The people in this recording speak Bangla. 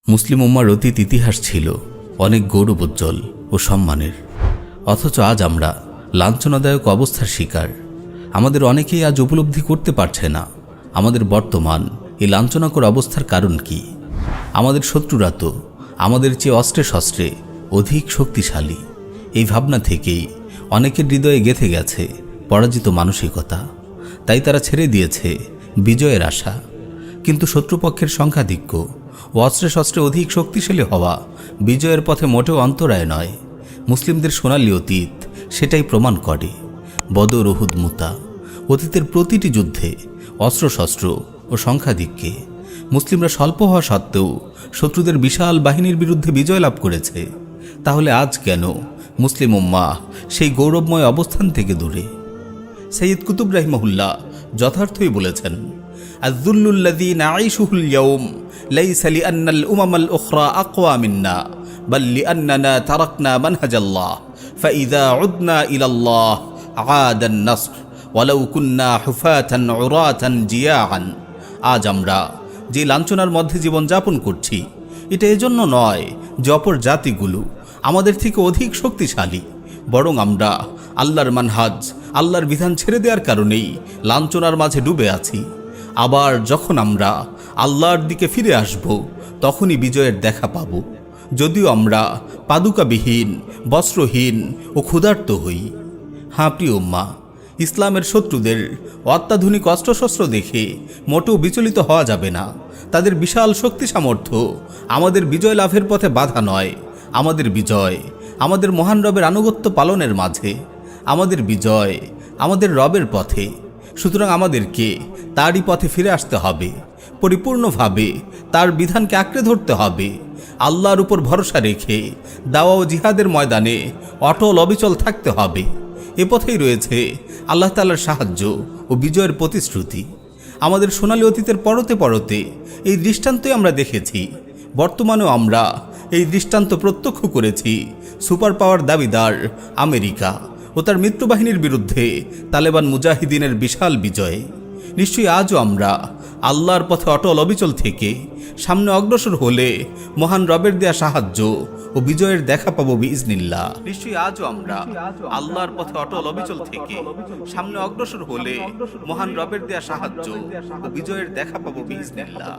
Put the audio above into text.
মুসলিম উম্মার অতীত ইতিহাস ছিল অনেক গৌরবোজ্জ্বল ও সম্মানের, অথচ আজ আমরা লাঞ্ছনাদায়ক অবস্থার শিকার। আমাদের অনেকেই আজ উপলব্ধি করতে পারছে না আমাদের বর্তমান এই লাঞ্ছনাকর অবস্থার কারণ কি। আমাদের শত্রুরা তো আমাদের চেয়ে অস্ত্রে শস্ত্রে অধিক শক্তিশালী। এই ভাবনা থেকেই অনেকের হৃদয়ে গেঁথে গেছে পরাজিত মানসিকতা, তাই তারা ছেড়ে দিয়েছে বিজয়ের আশা। কিন্তু শত্রুপক্ষের সংখ্যাধিক্য ও অস্ত্রে শস্ত্রে অধিক শক্তিশালী হওয়া বিজয়ের পথে মোটেও অন্তরায় নয়। মুসলিমদের সোনালী অতীত সেটাই প্রমাণ করে। বদর, উহুদ, মুতা, অতীতের প্রতিটি যুদ্ধে অস্ত্রশস্ত্র ও সংখ্যাধিক্যে মুসলিমরা স্বল্প হওয়া সত্ত্বেও শত্রুদের বিশাল বাহিনীর বিরুদ্ধে বিজয় লাভ করেছে। তাহলে আজ কেন মুসলিম উম্মাহ সেই গৌরবময় অবস্থান থেকে দূরে? সৈয়দ কুতুব রাহিমাহুল্লাহ যথার্থই বলেছেন, আয-যুল্লুল্লাযী নাঈশুহুল ইয়াওম লাইসা লিআন্নাল উমামাল উখরা আকওয়া মিন্না বাল লিআন্নানা তারাকনা মানহাজাল্লাহ ফাইযা উদনা ইলাল্লাহ আদান নাসর ওয়ালাউ কুন্না হুফাতান উরাতান জিয়াআন। আজ আমরা যে লাঞ্ছনার মধ্যে জীবনযাপন করছি, এটা এজন্য নয় যে অপর জাতিগুলো আমাদের থেকে অধিক শক্তিশালী, বরং আমরা আল্লাহর মানহাজ, আল্লাহর বিধান ছেড়ে দেওয়ার কারণেই লাঞ্ছনার মাঝে ডুবে আছি। আবার যখন আমরা আল্লাহর দিকে ফিরে আসব, তখনই বিজয়ের দেখা পাব। যদিও আমরা পাদুকাবিহীন, বস্ত্রহীন ও ক্ষুধার্ত হই। হ্যাঁ প্রিয় উম্মা, ইসলামের শত্রুদের অত্যাধুনিক অস্ত্রশস্ত্র দেখে মোটেও বিচলিত হওয়া যাবে না। তাদের বিশাল শক্তি সামর্থ্য আমাদের বিজয় লাভের পথে বাধা নয়। আমাদের বিজয় আমাদের মহান রবের আনুগত্য পালনের মাঝে। আমাদের বিজয় আমাদের রবের পথে। সুতরাং আমাদেরকে তারই পথে ফিরে আসতে হবে, পরিপূর্ণভাবে তার বিধানকে আঁকড়ে ধরতে হবে। আল্লাহর উপর ভরসা রেখে দাওয়া ও জিহাদের ময়দানে অটল অবিচল থাকতে হবে। এ পথেই রয়েছে আল্লাহ তাআলার সাহায্য ও বিজয়ের প্রতিশ্রুতি। আমাদের সোনালী অতীতের পরতে পরতে এই দৃষ্টান্তই আমরা দেখেছি। বর্তমানেও আমরা এই দৃষ্টান্ত প্রত্যক্ষ করেছি সুপার পাওয়ার দাবিদার আমেরিকা ও তার মিত্রবাহিনীর বিরুদ্ধে তালেবান মুজাহিদিনের বিশাল বিজয়ে। নিশ্চয়ই আজও আমরা আল্লাহর পথে অটল অবিচল থেকে সামনে অগ্রসর হলে মহান রবের দেয়া সাহায্য ও বিজয়ের দেখা পাবো বিইজনিল্লাহ। নিশ্চয়ই আজও আমরা আল্লাহর পথে অটল অবিচল থেকে সামনে অগ্রসর হলে মহান রবের দেয়া সাহায্য ও বিজয়ের দেখা পাবো বিইজনিল্লাহ।